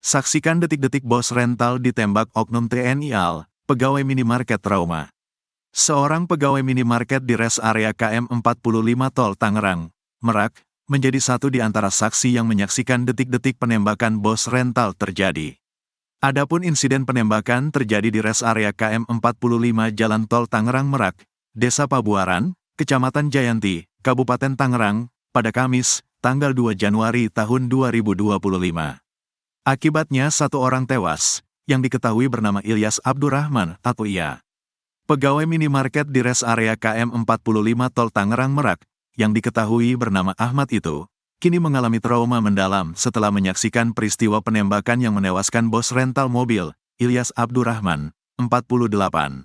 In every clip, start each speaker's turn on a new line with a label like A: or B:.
A: Saksikan detik-detik bos rental ditembak oknum TNI AL, pegawai minimarket trauma. Seorang pegawai minimarket di res area KM 45 Tol Tangerang, Merak, menjadi satu di antara saksi yang menyaksikan detik-detik penembakan bos rental terjadi. Adapun insiden penembakan terjadi di res area KM 45 Jalan Tol Tangerang Merak, Desa Pabuaran, Kecamatan Jayanti, Kabupaten Tangerang, pada Kamis, tanggal 2 Januari tahun 2025. Akibatnya satu orang tewas, yang diketahui bernama Ilyas Abdurrahman atau Ia. Pegawai minimarket di res area KM 45 Tol Tangerang Merak, yang diketahui bernama Ahmad itu, kini mengalami trauma mendalam setelah menyaksikan peristiwa penembakan yang menewaskan bos rental mobil, Ilyas Abdurrahman, 48.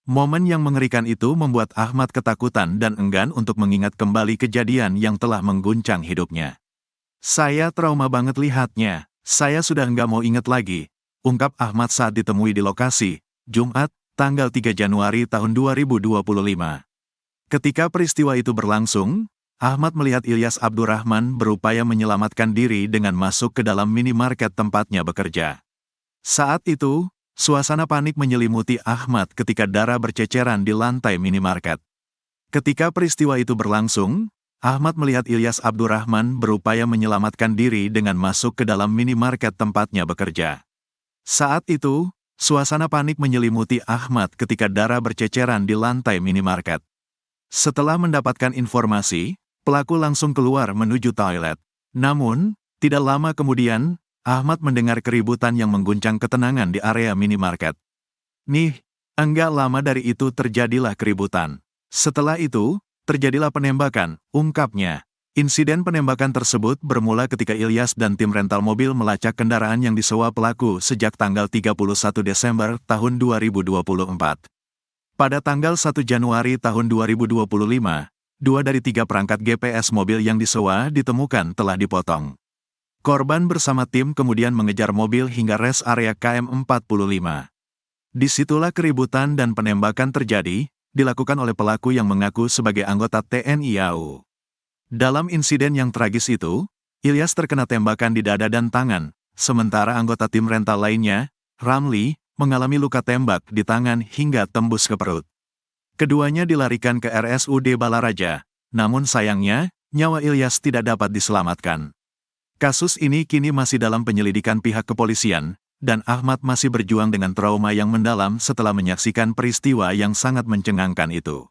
A: Momen yang mengerikan itu membuat Ahmad ketakutan dan enggan untuk mengingat kembali kejadian yang telah mengguncang hidupnya. "Saya trauma banget lihatnya. Saya sudah nggak mau ingat lagi," ungkap Ahmad saat ditemui di lokasi, Jumat, tanggal 3 Januari tahun 2025. Ketika peristiwa itu berlangsung, Ahmad melihat Ilyas Abdurrahman berupaya menyelamatkan diri dengan masuk ke dalam minimarket tempatnya bekerja. Saat itu, suasana panik menyelimuti Ahmad ketika darah berceceran di lantai minimarket. Ketika peristiwa itu berlangsung, Ahmad melihat Ilyas Abdurrahman berupaya menyelamatkan diri dengan masuk ke dalam minimarket tempatnya bekerja. Saat itu, suasana panik menyelimuti Ahmad ketika darah berceceran di lantai minimarket. Setelah mendapatkan informasi, pelaku langsung keluar menuju toilet. Namun, tidak lama kemudian, Ahmad mendengar keributan yang mengguncang ketenangan di area minimarket. Enggak lama dari itu terjadilah keributan. Setelah itu, terjadilah penembakan, ungkapnya. Insiden penembakan tersebut bermula ketika Ilyas dan tim rental mobil melacak kendaraan yang disewa pelaku sejak tanggal 31 Desember tahun 2024. Pada tanggal 1 Januari tahun 2025, 2 dari 3 perangkat GPS mobil yang disewa ditemukan telah dipotong. Korban bersama tim kemudian mengejar mobil hingga res area KM 45. Disitulah keributan dan penembakan terjadi, dilakukan oleh pelaku yang mengaku sebagai anggota TNI AU. Dalam insiden yang tragis itu, Ilyas terkena tembakan di dada dan tangan, sementara anggota tim rental lainnya, Ramli, mengalami luka tembak di tangan hingga tembus ke perut. Keduanya dilarikan ke RSUD Balaraja, namun sayangnya, nyawa Ilyas tidak dapat diselamatkan. Kasus ini kini masih dalam penyelidikan pihak kepolisian, dan Ahmad masih berjuang dengan trauma yang mendalam setelah menyaksikan peristiwa yang sangat mencengangkan itu.